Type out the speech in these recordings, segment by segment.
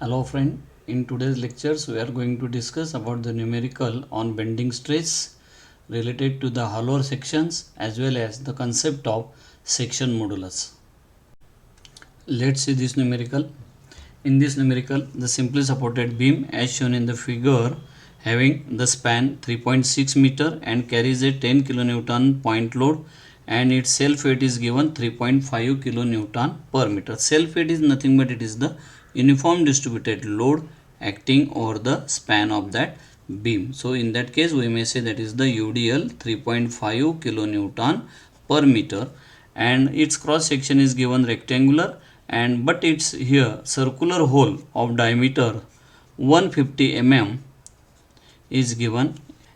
Hello friend, in today's lectures we are going to discuss about the numerical on bending stress related to the hollow sections as well as the concept of section modulus. Let's see this numerical. In this numerical, the simply supported beam as shown in the figure having the span 3.6 meter and carries a 10 kilonewton point load and its self weight is given 3.5 kilonewton per meter. Self weight is nothing but it is the uniform distributed load acting over the span of that beam. So in that case we may say that is the UDL 3.5 kilonewton per meter and its cross section is given rectangular and but it's here circular hole of diameter 150 mm is given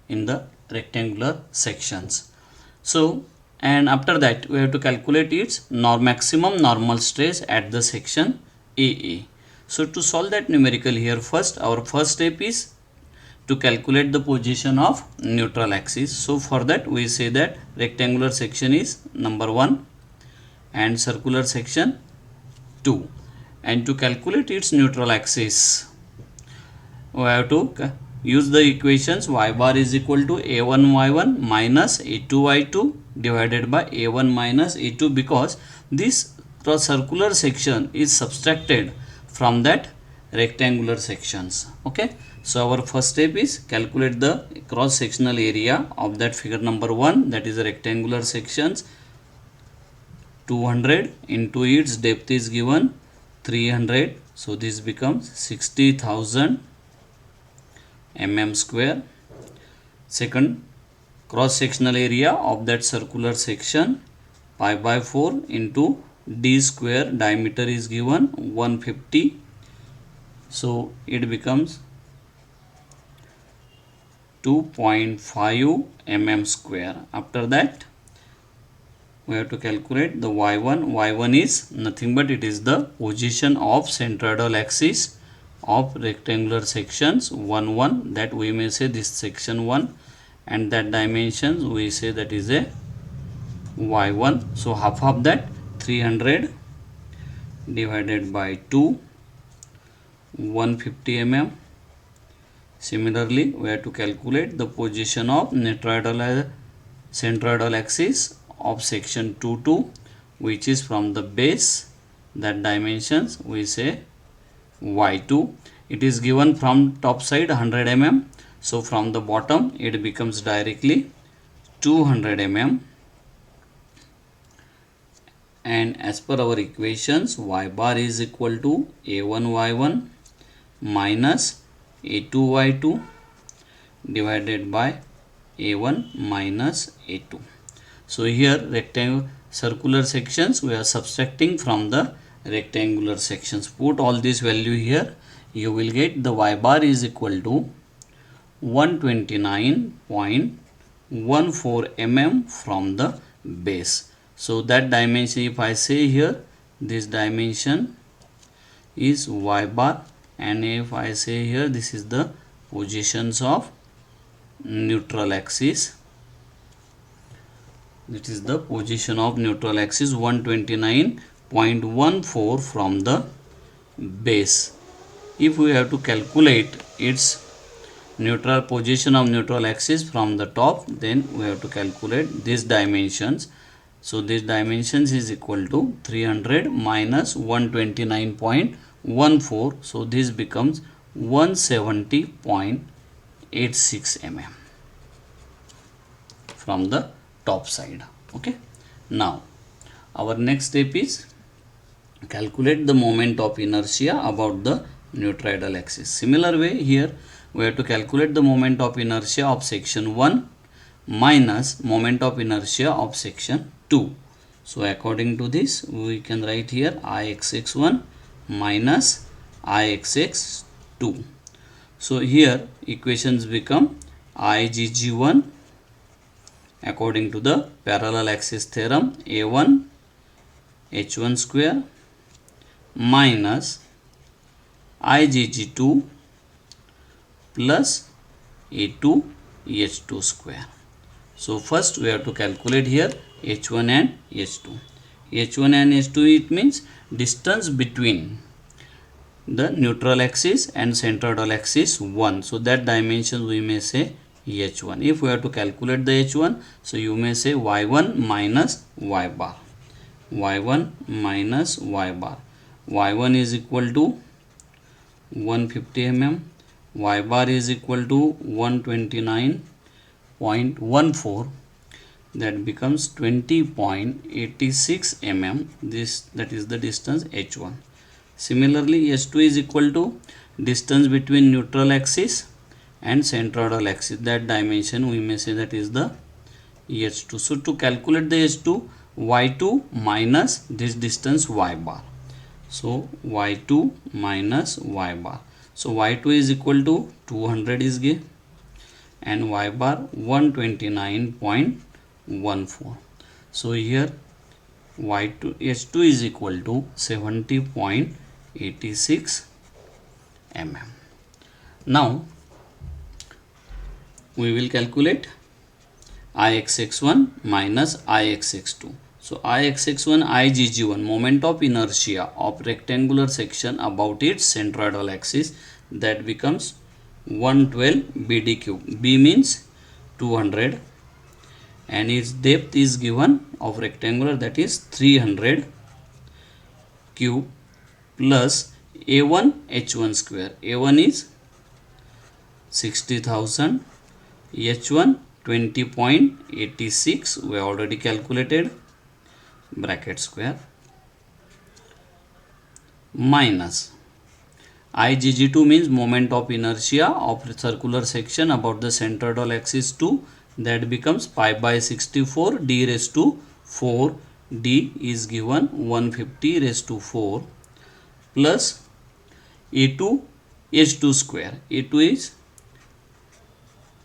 in the rectangular sections. So and after that we have to calculate its maximum normal stress at the section AA. So to solve that numerical here, first our first step is to calculate the position of neutral axis. So for that we say that rectangular section is number 1 and circular section 2, and to calculate its neutral axis we have to use the equations y bar is equal to a1 y1 minus a2 y2 divided by a1 minus a2 because this circular section is subtracted from that rectangular sections. Okay, so our first step is calculate the cross sectional area of that figure number 1, that is the rectangular sections. 200 into its depth is given 300, so this becomes 60,000 mm square. Second, cross sectional area of that circular section pi by 4 into d square, diameter is given 150, so it becomes 2.5 mm square. After that we have to calculate the y1 is nothing but it is the position of centroidal axis of rectangular sections 1 1, that we may say this section 1, and that dimensions we say that is a y1. So half of that 300 divided by 2, 150 mm. Similarly we have to calculate the position of centroidal axis of section 2 2, which is from the base, that dimensions we say y2. It is given from top side 100 mm, so from the bottom it becomes directly 200 mm, and as per our equations y bar is equal to a1 y1 minus a2 y2 divided by a1 minus a2. So here rectangle circular sections we are subtracting from the rectangular sections. Put all this value here, you will get the y bar is equal to 129.14 mm from the base. So that dimension, if I say here, this dimension is y bar, and if I say here this is the positions of neutral axis. It is the position of neutral axis 129.14 from the base. If we have to calculate its neutral position of neutral axis from the top, then we have to calculate these dimensions. So this dimensions is equal to 300 minus 129.14, so this becomes 170.86 mm from the top side. Okay, now our next step is calculate the moment of inertia about the neutral axis. Similar way here we have to calculate the moment of inertia of section 1 minus moment of inertia of section 2. So according to this we can write here Ixx1 minus Ixx2. So here equations become Igg1 according to the parallel axis theorem a1 h1 square minus Igg2 plus a2 h2 square. So first we have to calculate here h1 and h2. h1 and h2, it means distance between the neutral axis and centroidal axis 1. So that dimension we may say h1. If we have to calculate the h1, so you may say y1 minus y bar. y1 minus y bar. y1 is equal to 150 mm. Y bar is equal to 129.14. That becomes 20.86 mm. That is the distance h1. Similarly, h2 is equal to distance between neutral axis and centroidal axis. That dimension we may say that is the h2. So to calculate the h2, y2 minus this distance y bar. So y2 minus y bar. So y2 is equal to 200 is given and y bar 129.14. So here y2 h2 is equal to 70.86 mm. Now we will calculate Ixx1 minus Ixx2. So Ixx1 Igg1, moment of inertia of rectangular section about its centroidal axis, that becomes 112 BD cube. B means 200 and its depth is given of rectangular, that is 300 cube plus A1 H1 square. A1 is 60,000, H1 20.86 we already calculated, bracket square, minus Igg2 means moment of inertia of circular section about the centroidal axis 2, that becomes pi by 64 d raised to 4. D is given 150 raised to 4 plus A2 H2 square. A2 is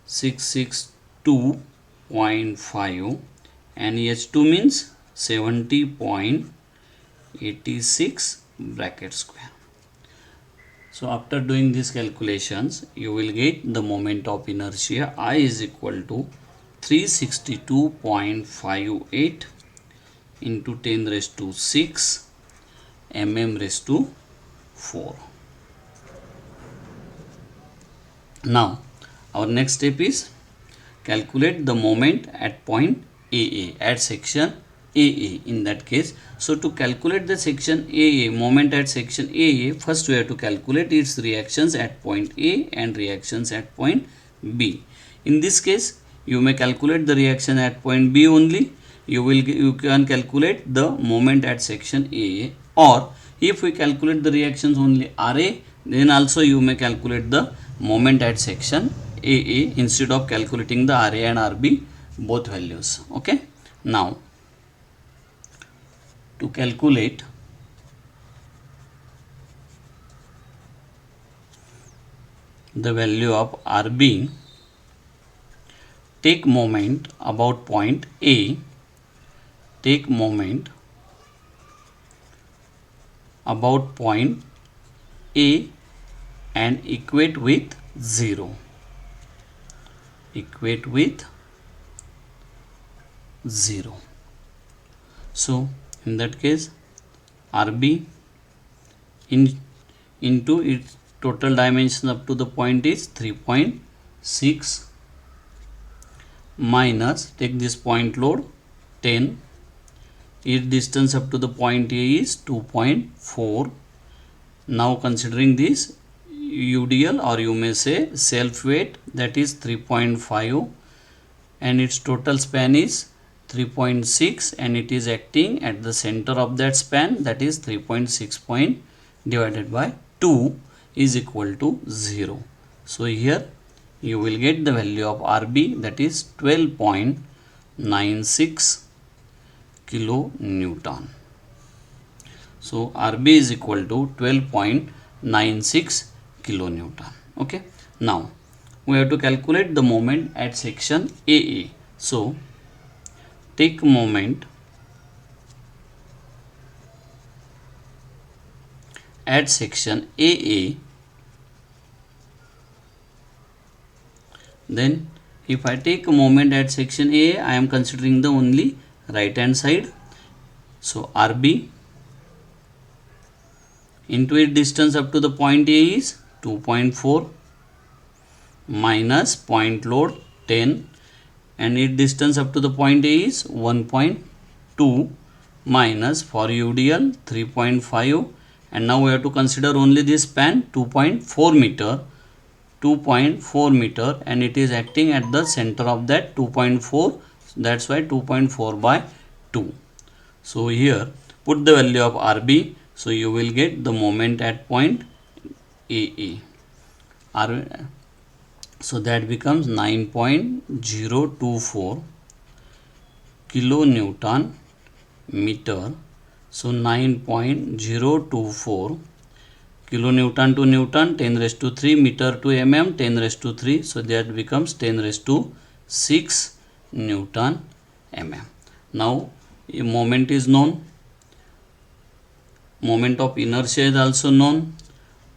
662.5 and H2 means 70.86 bracket square. So after doing these calculations, you will get the moment of inertia I is equal to 362.58 into 10 raised to 6 mm raised to 4. Now our next step is calculate the moment at point AA, at section AA in that case. So to calculate the section AA, moment at section AA, first we have to calculate its reactions at point A and reactions at point B. In this case, you may calculate the reaction at point B only. You can calculate the moment at section AA, or if we calculate the reactions only RA, then also you may calculate the moment at section AA instead of calculating the RA and RB both values. Okay. Now to calculate the value of RB, take moment about point A, take moment about point A and equate with 0. Equate with 0. So in that case, RB into its total dimension up to the point is 3.6 minus, take this point load 10, its distance up to the point A is 2.4. Now considering this UDL, or you may say self weight, that is 3.5 and its total span is 3.6 and it is acting at the center of that span, that is 3.6 point divided by 2 is equal to 0. So here you will get the value of RB, that is 12.96 kilonewton. So RB is equal to 12.96 kilonewton. Okay. Now we have to calculate the moment at section AA. So take moment at section AA. Then if I take a moment at section AA, I am considering the only right hand side. So RB into its distance up to the point A is 2.4 minus point load 10, and its distance up to the point A is 1.2 minus for UDL 3.5, and now we have to consider only this span 2.4 meter, and it is acting at the center of that 2.4, that's why 2.4 by 2. So here put the value of RB, so you will get the moment at point AA. So that becomes 9.024 kilonewton meter. So 9.024 kilonewton to Newton, 10 raised to 3, meter to mm, 10 raised to 3. So that becomes 10 raised to 6 Newton mm. Now a moment is known, moment of inertia is also known,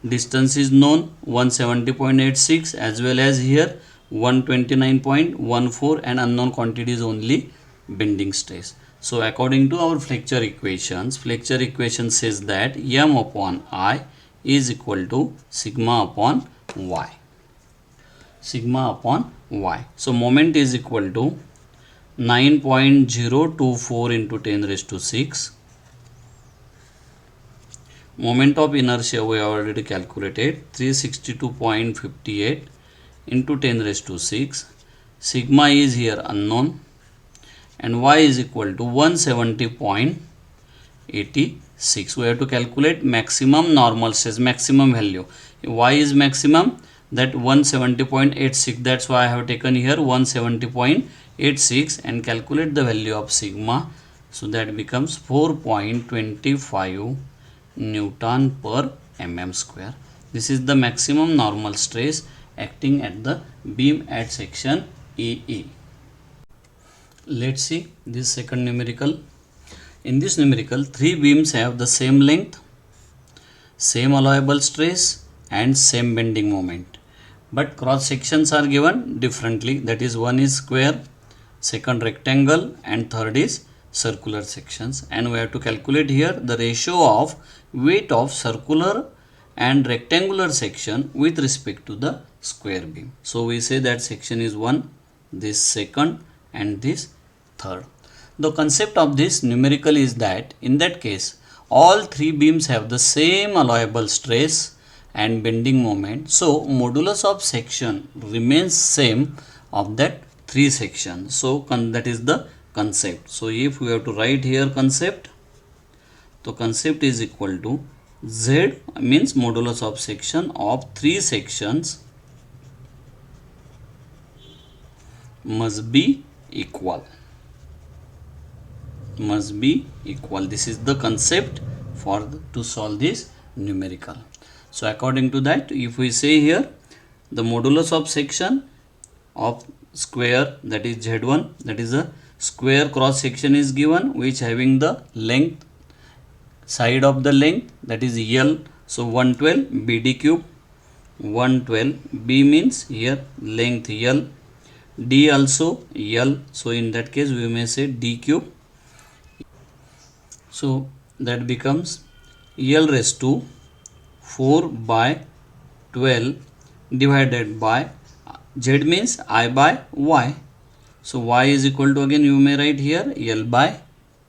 distance is known 170.86 as well as here 129.14, and unknown quantity is only bending stress. So according to our flexure equation says that M upon I is equal to sigma upon y. So moment is equal to 9.024 into 10 raised to 6. Moment of inertia we have already calculated, 362.58 into 10 raised to 6. Sigma is here unknown, and y is equal to 170.86. We have to calculate maximum normal stress, maximum value. Y is maximum, that 170.86, that's why I have taken here 170.86, and calculate the value of sigma. So that becomes 4.25 Newton per mm square. This is the maximum normal stress acting at the beam at section AA. Let's see this second numerical. In this numerical, three beams have the same length, same allowable stress, and same bending moment, but cross sections are given differently. That is, one is square, second rectangle, and third is circular sections, and we have to calculate here the ratio of weight of circular and rectangular section with respect to the square beam. So we say that section is 1, this second, and this third. The concept of this numerical is that in that case all three beams have the same allowable stress and bending moment, so modulus of section remains same of that three sections. So that is the concept. So if we have to write here concept, so concept is equal to Z means modulus of section of three sections must be equal. This is the concept to solve this numerical. So according to that, if we say here the modulus of section of square, that is Z1, that is a square cross section is given which having the length, side of the length, that is L. So 112 BD cube, 112 B means here length L, D also L, so in that case we may say D cube. So that becomes L raised to 4 by 12 divided by Z means I by Y. So Y is equal to, again you may write here L by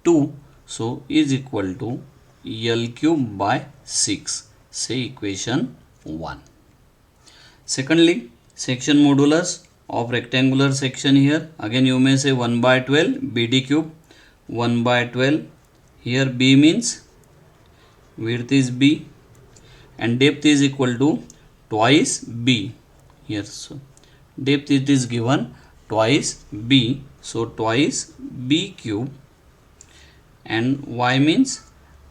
2, so is equal to L cube by 6, say equation 1. Secondly, section modulus of rectangular section here, again you may say 1 by 12 BD cube, 1 by 12, here B means width is B and depth is equal to twice B here. So depth it is given twice B, so twice B cube, and Y means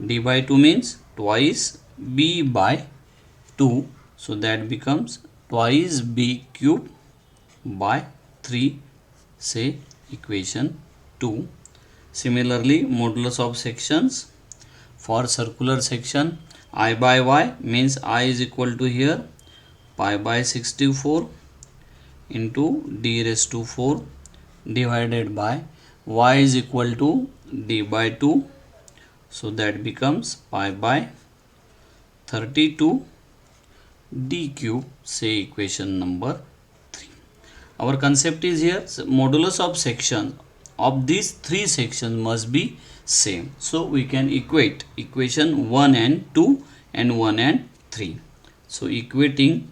D by 2 means twice B by 2, so that becomes twice B cube by 3, say equation 2. Similarly, modulus of sections for circular section, I by Y means I is equal to here pi by 64 into D raised to 4 divided by Y is equal to D by 2, so that becomes pi by 32 d cube, say equation number 3. Our concept is here, modulus of section of these three sections must be same. So we can equate equation 1 and 2 and 1 and 3. So equating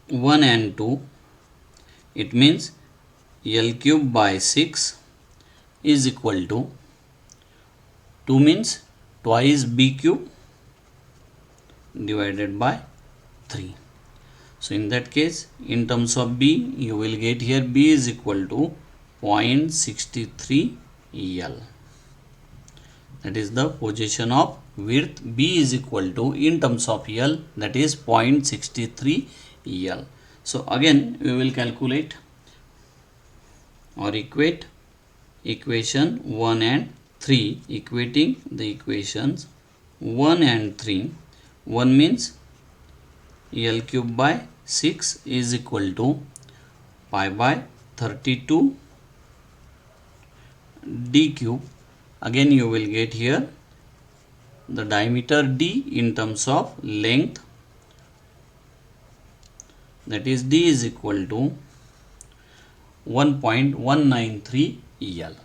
1 and 2, it means L cube by 6 is equal to 2 means twice b cube divided by 3. So in that case, in terms of b, you will get here b is equal to 0.63 L. That is the position of width. B is equal to, in terms of L, that is 0.63 L. So again we will calculate or equate equation 1 and 3, equating the equations 1 and 3. 1 means L cube by 6 is equal to pi by 32 d cube. Again you will get here the diameter d in terms of length, that is d is equal to 1.193 L.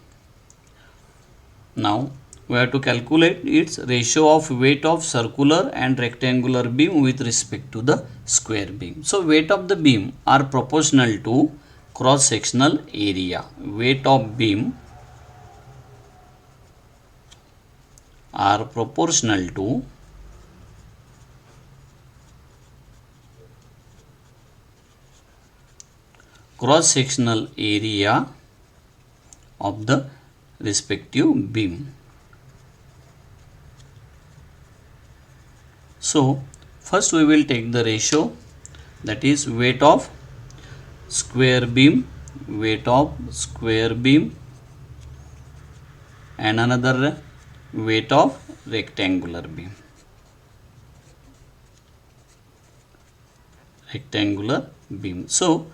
Now we have to calculate its ratio of weight of circular and rectangular beam with respect to the square beam. So weight of the beam are proportional to cross sectional area. Weight of beam are proportional to cross sectional area of the respective beam. So first we will take the ratio, that is weight of square beam, and another weight of rectangular beam. So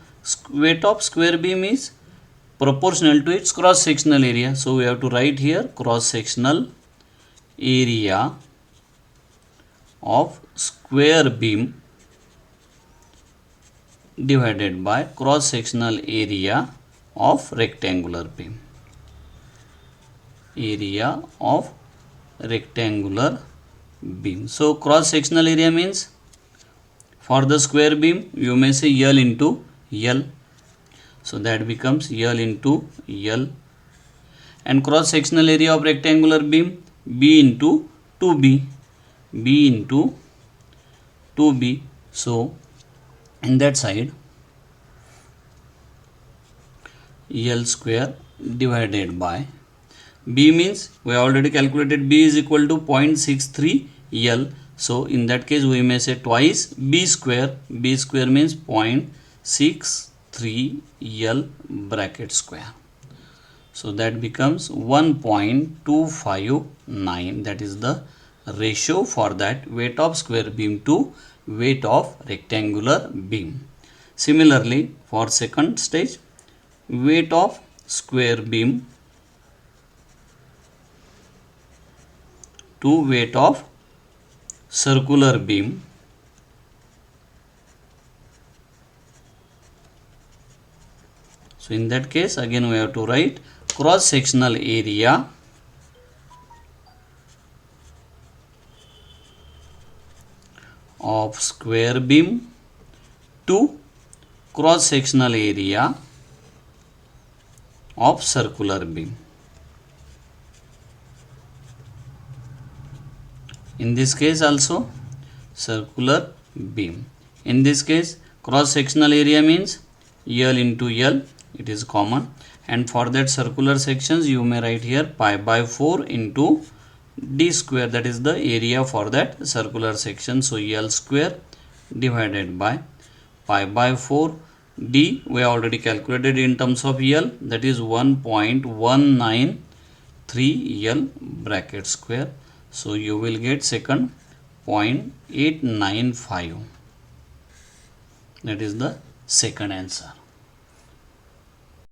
weight of square beam is proportional to its cross sectional area. So we have to write here cross sectional area of square beam divided by cross sectional area of rectangular beam. So cross sectional area means, for the square beam you may say L into L. So that becomes L into L. And cross sectional area of rectangular beam, B into 2B. So in that side, L square divided by B means we already calculated B is equal to 0.63 L. So in that case we may say twice B square. B square means 0.63 L bracket square. So that becomes 1.259. That is the ratio for that weight of square beam to weight of rectangular beam. Similarly, for second stage, weight of square beam to weight of circular beam. So in that case again we have to write cross sectional area of square beam to cross sectional area of circular beam. In this case also circular beam. In this case cross sectional area means L into L, it is common, and for that circular sections you may write here pi by 4 into d square, that is the area for that circular section. So L square divided by pi by 4 d, we already calculated in terms of L, that is 1.193 L bracket square. So you will get second 0.895. That is the second answer.